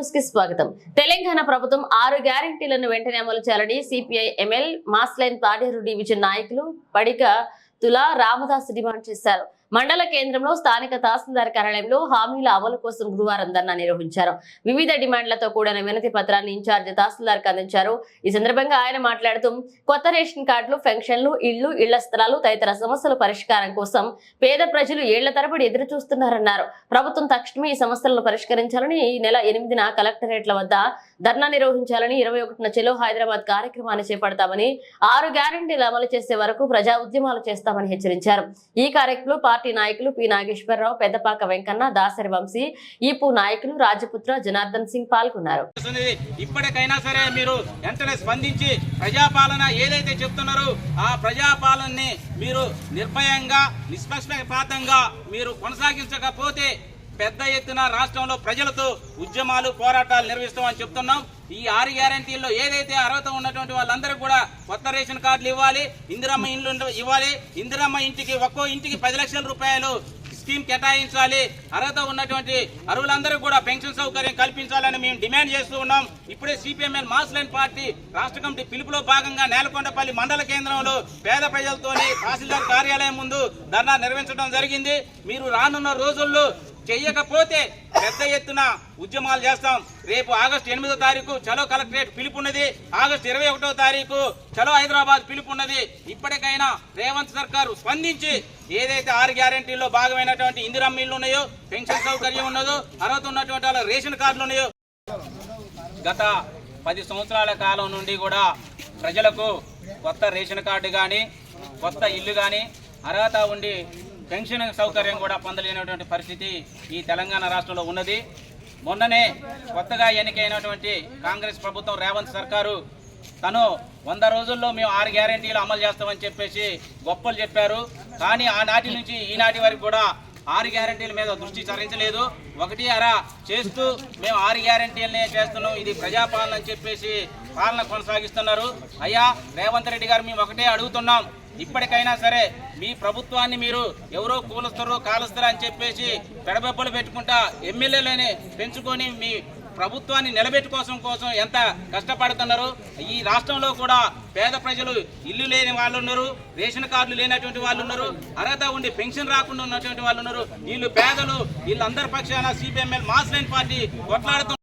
News కి స్వాగతం. తెలంగాణ ప్రభుత్వం 6 గ్యారెంటీలను వెంటనే అమలు చేయాలని CPI ML Mass Line Paderu division నాయకులు పడిక తులా రామదాస్ డిమాండ్ చేశారు. మండల కేంద్రంలో స్థానిక తహసీల్దార్ కార్యాలయంలో హామీల అమలు కోసం గురువారం ధర్నా నిర్వహించారు. వివిధ డిమాండ్లతో కూడిన వినతి పత్రాన్ని ఇన్ఛార్జ్ తహసీల్దార్ కు అందించారు. ఈ సందర్భంగా ఆయన మాట్లాడుతూ కొత్త రేషన్ కార్డులు, పెన్షన్లు, ఇళ్ల స్థలాలు తదితర సమస్యల పరిష్కారం కోసం పేద ప్రజలు ఏళ్ల తరబడి ఎదురు చూస్తున్నారన్నారు. ప్రభుత్వం తక్షణమే ఈ సమస్యలను పరిష్కరించాలని ఈ నెల 8న కలెక్టరేట్ల వద్ద ధర్నా నిర్వహించాలని, 21న చెలో హైదరాబాద్ కార్యక్రమాన్ని చేపడతామని, 6 గ్యారెంటీలు అమలు చేసే వరకు ప్రజా ఉద్యమాలు చేస్తామని హెచ్చరించారు. ఈ కార్యక్రమంలో పార్టీ నాయకులు పి నాగేశ్వరరావు, పెద్దపాక వెంకన్న, దాసరి వంశీ, ఈపు నాయకులు రాజపుత్ర, జనార్దన్ సింగ్ పాల్గొన్నారు. ఇప్పటికైనా సరే మీరు వెంటనే స్పందించి ప్రజాపాలన ఏదైతే చెప్తున్నారో ఆ ప్రజాపాలనని మీరు నిర్భయంగా, నిష్పక్షపాతంగా మీరు కొనసాగించకపోతే పెద్ద ఎత్తున రాష్ట్రంలో ప్రజలతో ఉద్యమాలు, పోరాటాలు నిర్వహిస్తామని చెప్తున్నాం. ఈ 6 గ్యారెంటీల్లో ఏదైతే అర్హత ఉన్నటువంటి వాళ్ళందరూ కూడా కొత్త రేషన్ కార్డులు ఇవ్వాలి, ఇందిరమ్మ ఇండ్లు ఇవ్వాలి, ఇందిరమ్మ ఇంటికి ఒక్కో ఇంటికి 10 లక్షల రూపాయలు స్కీమ్ కేటాయించాలి, అర్హత ఉన్నటువంటి అర్హులందరూ కూడా పెన్షన్ సౌకర్యం కల్పించాలని మేము డిమాండ్ చేస్తూ ఉన్నాం. ఇప్పుడే సిపిఎంఎల్ మాస్లైన్ పార్టీ రాష్ట్ర కమిటీ పిలుపులో భాగంగా నేలకొండపల్లి మండల కేంద్రంలో పేద ప్రజలతోని తహసీల్దార్ కార్యాలయం ముందు ధర్నా నిర్వహించడం జరిగింది. మీరు రానున్న రోజుల్లో చెయ్యకపోతే పెద్ద ఎత్తున ఉద్యమాలు చేస్తాం. రేపు ఆగస్టు 8వ తారీఖు చలో కలెక్టరేట్ పిలుపున్నది, ఆగస్టు 21వ తారీఖు చలో హైదరాబాద్ పిలుపున్నది. ఇప్పటికైనా రేవంత్ సర్కారు స్పందించి ఏదైతే 6 గ్యారెంటీల్లో భాగమైనటువంటి ఇందిరమ్మ ఇళ్లు ఉన్నాయో, పెన్షన్ సౌకర్యం ఉన్నదో, అర్హత ఉన్నటువంటి వాళ్ళ రేషన్ కార్డులు ఉన్నాయో, గత 10 సంవత్సరాల కాలం నుండి కూడా ప్రజలకు కొత్త రేషన్ కార్డు కానీ, కొత్త ఇల్లు కానీ, అర్హత ఉండి పెన్షన్ సౌకర్యం కూడా పొందలేనటువంటి పరిస్థితి ఈ తెలంగాణ రాష్ట్రంలో ఉన్నది. మొన్ననే కొత్తగా ఎన్నికైనటువంటి కాంగ్రెస్ ప్రభుత్వం, రేవంత్ సర్కారు తను 100 రోజుల్లో మేము 6 గ్యారెంటీలు అమలు చేస్తామని చెప్పేసి గొప్పలు చెప్పారు. కానీ ఆనాటి నుంచి ఈనాటి వరకు కూడా 6 గ్యారెంటీల మీద దృష్టి సారించలేదు. 1 అర చేస్తూ మేము 6 గ్యారెంటీలనే చేస్తున్నాం, ఇది ప్రజాపాలన అని చెప్పేసి పాలన కొనసాగిస్తున్నారు. అయ్యా రేవంత్ రెడ్డి గారు, మేము ఒకటే అడుగుతున్నాం, ఇప్పటికైనా సరే మీ ప్రభుత్వాన్ని మీరు ఎవరో కూలుస్తారో కాలుస్తారో అని చెప్పేసి పెడబెబ్బలు పెట్టుకుంటా ఎమ్మెల్యేలని పెంచుకొని మీ ప్రభుత్వాన్ని నిలబెట్టుకోసం ఎంత కష్టపడుతున్నారు. ఈ రాష్ట్రంలో కూడా పేద ప్రజలు ఇల్లు లేని వాళ్ళు ఉన్నారు, రేషన్ కార్డులు లేనటువంటి వాళ్ళు ఉన్నారు, అర్హత ఉండి పెన్షన్ రాకుండా ఉన్నటువంటి వాళ్ళు ఉన్నారు. వీళ్ళు పేదలు, వీళ్ళందరి పక్షాన సిపిఎంఎల్ మాస్లైన్ పార్టీ కొట్లాడుతున్నారు.